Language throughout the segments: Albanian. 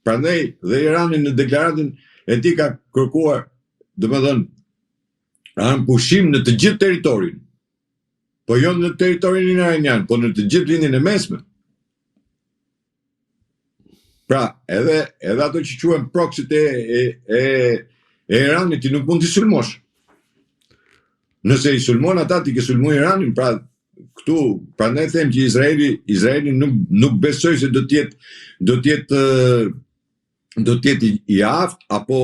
Prandaj dhe Irani në deklaratën e tij ka kërkuar, domethënë, pushim në të gjithë territorin. Po jo në territorin iranian, po në të gjithë lindjen e mesme. Pra, edhe ato që quhen proxyt e Iranit, ti nuk mund t'i sulmosh. Nëse i sulmon ata, ti ke sulmuar Iranin, pra këtu, prandaj them që Izraeli nuk besoj se do t'jetë i aftë apo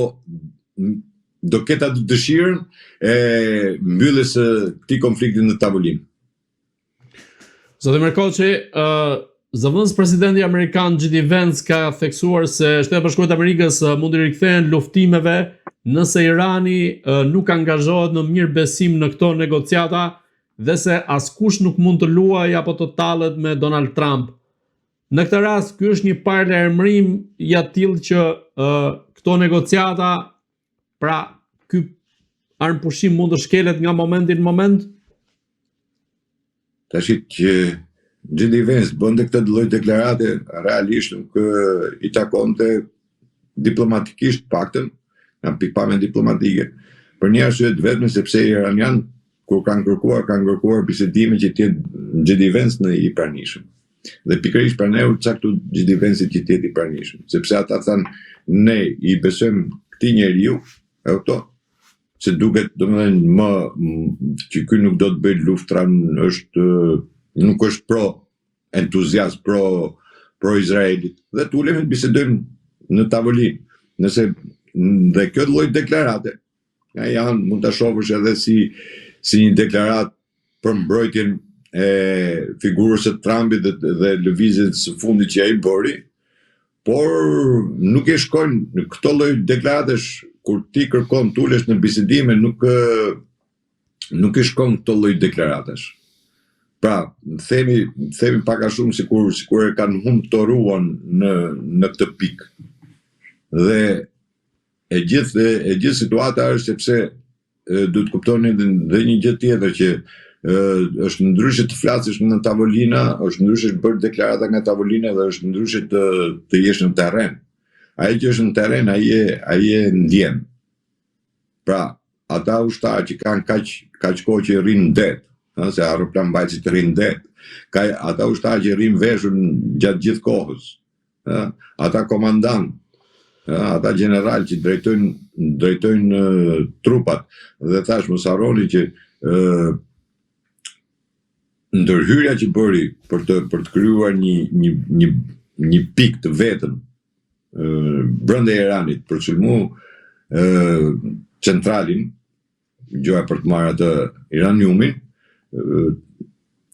do ketë atë dëshirën e mbylljes së këtij konflikti në tavolinë. Zotë Merkoçi, zëvendës presidenti amerikan J.D. Vance ka theksuar se Shtetet e Bashkuara të Amerikës mund të rikthehen luftimeve nëse Irani nuk angazhohet në mirëbesim në këto negociata dhe se askush nuk mund të luajë apo të tallet me Donald Trump. Në këtë rast, ky është një paralajmërim i tillë që këto negociata, pra ky armpushim mund të shkelet nga momenti në moment? Tash që J.D. Vance bënte këtë lloj deklarate, realisht nuk i takonte diplomatikisht paktën, nga pikpamje diplomatike, për një arsye të vetme sepse iranian kur kanë kërkuar bisedime që të jetë J.D. Vance në i pranishëm. Dhe pikërisht prandaj u caktu J.D. Vance që të jetë i pranishëm, sepse ata thanë ne i besojmë këtij njeriu, e kupton? Se duket domethënë që ky nuk do të bëjë luftra, nuk është pro entuziast, pro Izraelit. Dhe tulemi të bisedojmë në tavolinë. Nëse dhe kjo lloj deklarate, janë mund ta shohësh edhe si një deklaratë për mbrojtjen e figurës së Trumpit dhe lëvizjes së fundit që ai bëri, por nuk e shkojnë në këto lloj deklaratesh. Kur ti kërkon tulesh në bisedime, nuk i shkon këto lloj deklaratesh. Pra, themi pak a shumë sikur e kanë humbtoruan në këtë pikë. Dhe e gjithë situata është sepse duhet kuptoni dhe një gjë tjetër që është ndryshe të flasësh në tavolina, është ndryshe të bërë deklarata nga tavolina dhe është ndryshe të jesh në terren. Ai që është në terren, ai e ndjen. Pra, ata ushtarë që kanë kaq kohë që rrinë në det, se aeroplan mbajtësit rrinë në det, ata ushtarë që rrinë veshur gjatë gjithë kohës, ata komandant, ata general që drejtojnë trupat, dhe thash mos harroni që ndërhyrja që bëri për të krijuar një pikë të vetëm brenda Iranit për të sulmuar centralin, gjoja për të marrë atë iraniumin,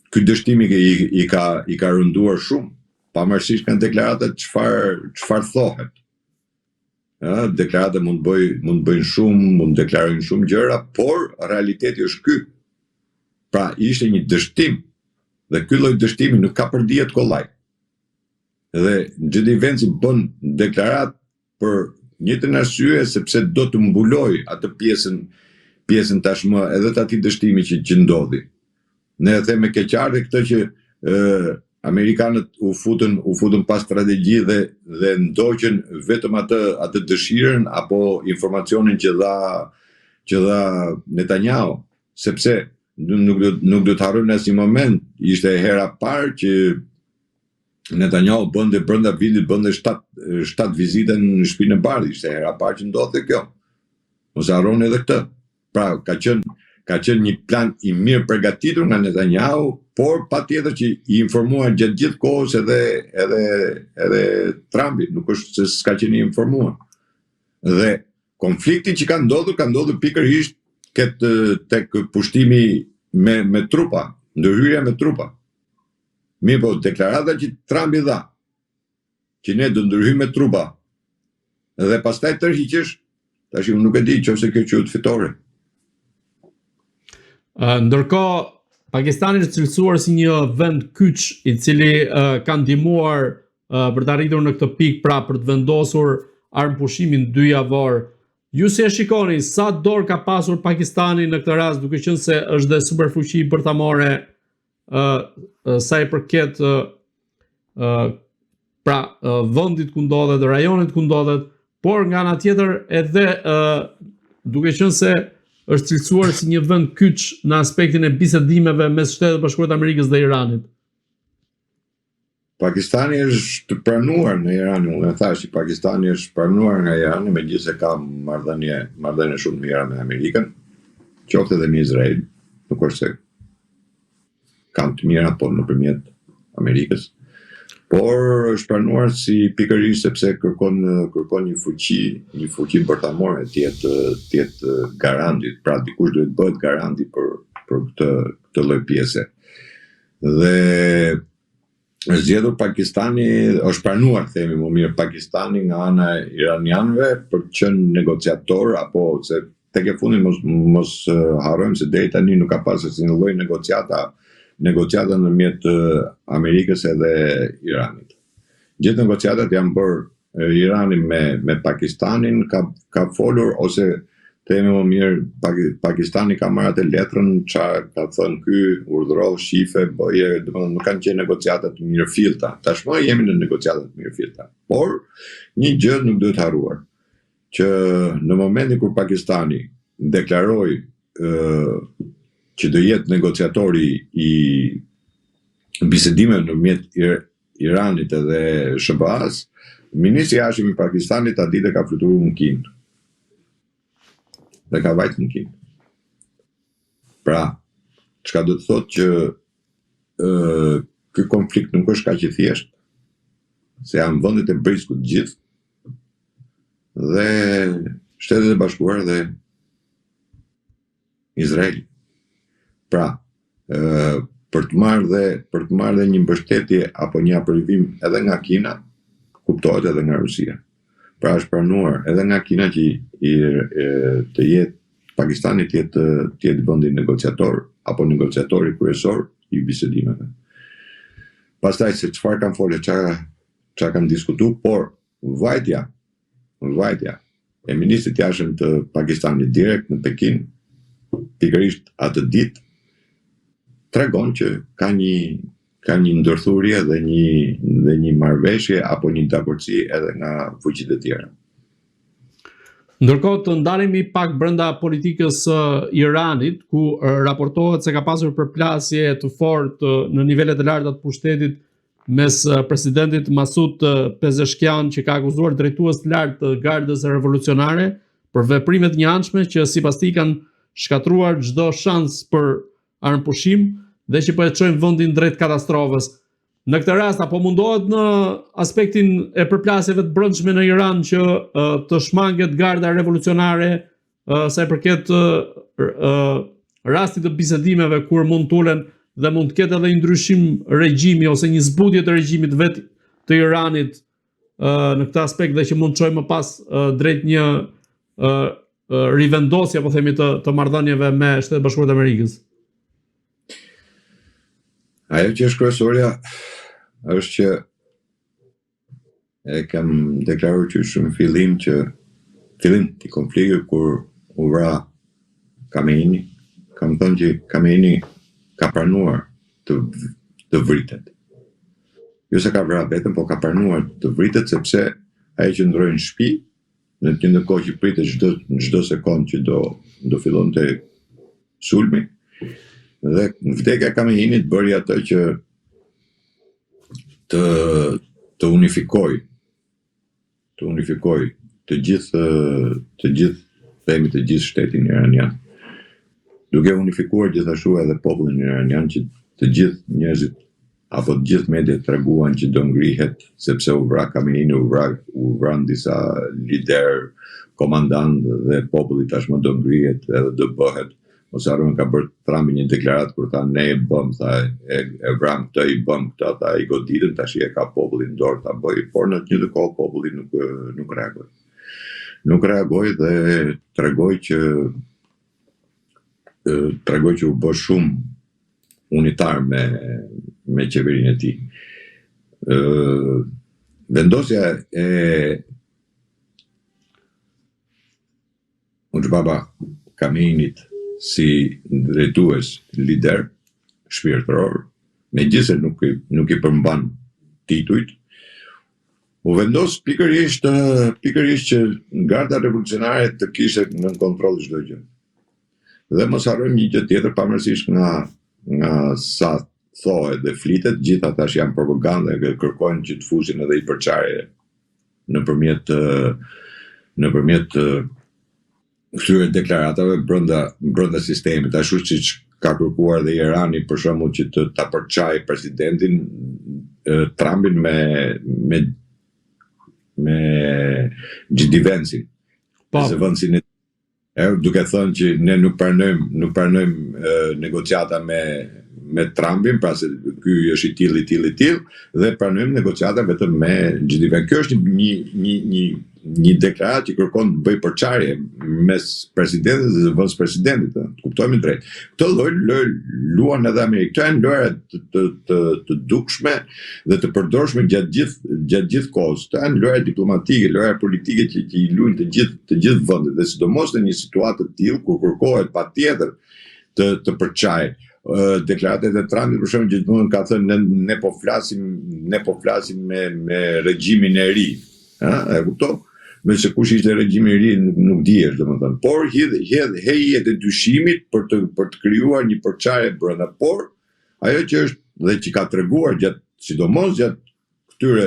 ky dështim i ka rënduar shumë, pavarësisht nga deklaratat çfarë thohet. Deklaratat mund bëjnë shumë, mund deklarojnë shumë gjëra, por realiteti është ky. Pra, ishte një dështim, dhe ky lloj dështimi nuk ka për dijet kollaj. Dhe J.D. Vance bën deklarat për njëjtën arsye sepse do të mbuloj atë pjesën tashmë edhe të atij dështimi që ndodhi. Ne e them me keqardhje këtë që amerikanët u futën pas strategji dhe ndoqën vetëm atë dëshirën apo informacionin që dha Netanyahu, sepse nuk do të harrojmë në asnjë moment, ishte hera parë që Netanyahu bënte brenda vitit 7 vizita në shtëpinë e Bardhit, ishte hera parë që ndodhte kjo. Mos harroni edhe këtë. Pra, ka qenë një plan i mirë përgatitur nga Netanyahu, por patjetër që i informuar gjatë gjithë kohës edhe Trumpi, nuk është se s'ka qenë i informuar. Dhe konflikti që ka ndodhur pikërisht tek pushtimi me trupa, ndërhyrja me trupa. Mirë po, deklarata që Trumpi dha, që ne do ndërhyjmë me trupa, dhe pastaj tërhiqesh, tash unë nuk e di nëse kjo quhet fitore. Ndërkohë, Pakistani është cilësuar si një vend kyç i cili ka ndihmuar për të arritur në këtë pikë, pra për të vendosur armpushimin 2 javor. Ju si e shikoni, sa dorë ka pasur Pakistani në këtë rast, duke qenë se është dhe superfuqi bërtamore sa i përket pra vendit ku ndodhet, rajonit ku ndodhet, por nga ana tjetër edhe duke qenë se është cilësuar si një vend kyç në aspektin e bisedimeve mes Shtetit Bashkuar të Amerikës dhe Iranit. Pakistani është pranuar në Iran, unë e thash që Pakistani është pranuar nga Irani, megjithëse ka marrëdhënie shumë mira me Amerikën, qoftë edhe me Izrael, nuk është se kanë të mira po nëpërmjet Amerikës. Por është pranuar si pikërisht sepse kërkon një fuqi bërthamore të jetë garanti, pra dikush duhet bëhet garanti për këtë lloj pjese. Dhe është zgjedhur Pakistani, është pranuar themi më mirë Pakistani nga ana e iranianëve për të qenë negociator, apo se tek e fundit mos harrojmë se deri tani nuk ka pasur asnjë lloj negociata ndërmjet Amerikës edhe Iranit. Gjithë negociatat janë bërë Irani me Pakistanin, ka folur ose themi më mirë Pakistani ka marrë atë letrën çfarë ka thënë ky, urdhëroi, shife, bëje, domethënë nuk kanë qenë negociata të mirëfillta. Tashmë jemi në negociata të mirëfillta. Por një gjë nuk duhet harruar, që në momentin kur Pakistani deklaroi që do jetë negociatori i bisedimeve nëpërmjet Iranit edhe SBA-s, ministri i jashtëm i Pakistanit ta ditë ka fluturuar në Kinë. Dhe ka vajtë në Kinë. Pra, çka do të thotë që ky konflikt nuk është kaq i thjeshtë, se janë vendet e briskut gjithë, dhe Shtetet e Bashkuara dhe Izraeli. Pra, për të marrë dhe një mbështetje apo një aprobim edhe nga Kina, kuptohet edhe nga Rusia. Pra është pranuar edhe nga Kina që të jetë Pakistani të jetë vendi negociator apo negociatori kryesor i bisedimeve. Pastaj se çfarë kanë folur, çfarë kanë diskutuar, por vajtja e ministrit të jashtëm të Pakistanit direkt në Pekin, pikërisht atë ditë, tregon që ka një ndërthurje dhe një marrëveshje apo një dakordsi edhe nga fuqitë e tjera. Ndërkohë të ndalemi pak brenda politikës së Iranit, ku raportohet se ka pasur përplasje të fortë në nivelet e larta të pushtetit mes presidentit Masud Pezeshkian, që ka akuzuar drejtues të lartë të Gardës Revolucionare për veprime të njëanshme që sipas tij kanë shkatruar çdo shans për armëpushim dhe që po e çojnë vendin drejt katastrofës. Në këtë rast apo mundohet në aspektin e përplasjeve të brendshme në Iran që të shmanget Garda Revolucionare sa i përket rastit të bisedimeve kur mund tulen dhe mund të ketë edhe një ndryshim regjimi ose një zbutje të regjimit vet të Iranit në këtë aspekt dhe që mund të çojë më pas drejt një rivendosje apo themi të marrëdhënieve me Shtetet Bashkuara të Amerikës. Ajo që është kryesorja është që e kam deklaruar që shumë fillim të konfliktit kur u vra Khamenei, kam thënë që Khamenei ka pranuar të vritet. Jo se ka vrarë vetëm, po ka pranuar të vritet sepse ai qëndroi në shtëpi, në të njëjtën kohë që pritet çdo sekondë që do fillonte sulmi. Dhe vdekja Khameneit bëri atë që të unifikoj të gjithë shtetin iranian, duke unifikuar gjithashtu edhe popullin iranian, që të gjithë njerëzit apo të gjithë mediat treguan që do ngrihet sepse u vra Khamenei, u vran disa lider, komandant, dhe populli tashmë do ngrihet edhe do bëhet. Ose arën ka bërë Trumpi një deklaratë kur tha ne e bëm, tha e vram këtë, i bëm këtë, tha i goditën, tash e ka popullin dorë ta bëj, por në të njëjtën kohë populli nuk reagoi. Nuk reagoi dhe tregoi që u bë shumë unitar me qeverinë e tij. Vendosja e Mujtaba Khameneit si drejtues lider shpirtëror, megjithëse nuk i përmban titujt, U vendos pikërisht që garda revolucionare të kishte në kontroll çdo gjë. Dhe mos harrojmë një gjë tjetër, pavarësisht nga sa thohet dhe flitet, gjitha tash janë propagandë dhe kërkojnë që të fusin edhe i përçarje nëpërmjet këtyre deklaratave brenda sistemit, ashtu siç ka kërkuar dhe Irani për shembull që ta përçajë presidentin Trumpin me J.D. Vance-in. Vance-in duke thënë që ne nuk pranojmë negociata me Trumpin, pra se ky është i tillë dhe pranojmë negociata vetëm me J.D. Vance. Kjo është një deklaratë që kërkon të bëj përçarje mes presidentit dhe vicepresidentit, të kuptojmë drejt. Këtë lloj luan edhe Amerikë. Këto janë lojra të dukshme dhe të përdorshme gjatë gjithë kohës. Këto janë lojra diplomatike, lojra politike që i luajnë të gjithë vendet, dhe sidomos në një situatë të tillë kur kërkohet patjetër të përçajë. Deklaratat e Trumpit për shembull gjithmonë ka thënë ne po flasim me regjimin e ri. E kupton? Me se kush ishte regjimi i ri nuk dihesh, domethënë. Por hejet e dyshimit për të krijuar një përçarje brenda. Por ajo që është dhe që ka treguar sidomos gjatë këtyre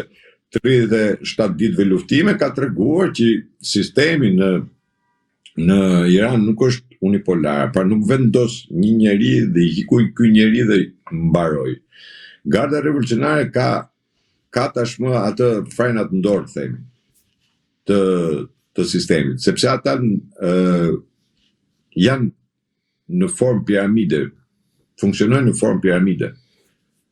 37 ditëve luftime, ka treguar që sistemi në Iran nuk është unipolar, pra nuk vendos një njeri dhe i hikuj ky njeri dhe mbaroi. Garda revolucionare ka tashmë atë frenat në dorë, themi, të sistemit, sepse ata janë në formë piramide, funksionojnë në formë piramide.